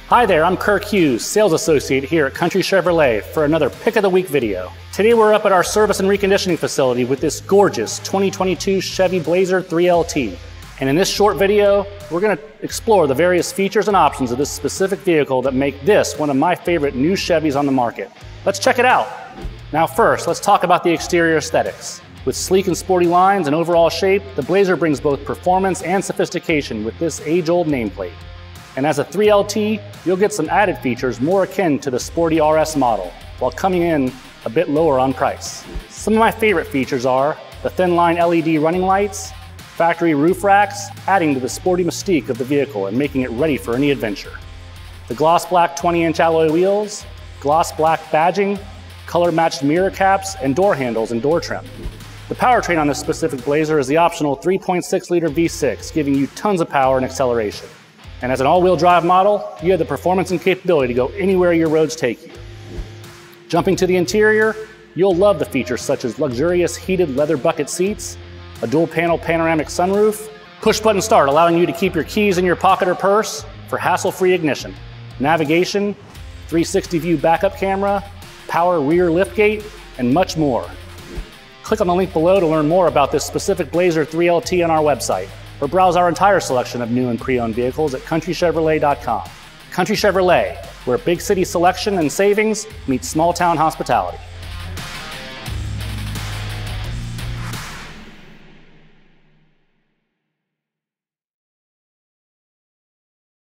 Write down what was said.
Hi there, I'm Kirk Hughes, Sales Associate here at Country Chevrolet for another Pick of the Week video. Today we're up at our service and reconditioning facility with this gorgeous 2022 Chevy Blazer 3LT. And in this short video, we're going to explore the various features and options of this specific vehicle that make this one of my favorite new Chevys on the market. Let's check it out. Now first, let's talk about the exterior aesthetics. With sleek and sporty lines and overall shape, the Blazer brings both performance and sophistication with this age-old nameplate. And as a 3LT, you'll get some added features more akin to the sporty RS model, while coming in a bit lower on price. Some of my favorite features are the thin line LED running lights, factory roof racks, adding to the sporty mystique of the vehicle and making it ready for any adventure. The gloss black 20-inch alloy wheels, gloss black badging, color-matched mirror caps, and door handles and door trim. The powertrain on this specific Blazer is the optional 3.6-liter V6, giving you tons of power and acceleration. And as an all-wheel drive model, you have the performance and capability to go anywhere your roads take you. Jumping to the interior, you'll love the features such as luxurious heated leather bucket seats, a dual-panel panoramic sunroof, push-button start allowing you to keep your keys in your pocket or purse for hassle-free ignition, navigation, 360-view backup camera, power rear liftgate, and much more. Click on the link below to learn more about this specific Blazer 3LT on our website, or browse our entire selection of new and pre-owned vehicles at countrychevrolet.com. Country Chevrolet, where big city selection and savings meet small town hospitality.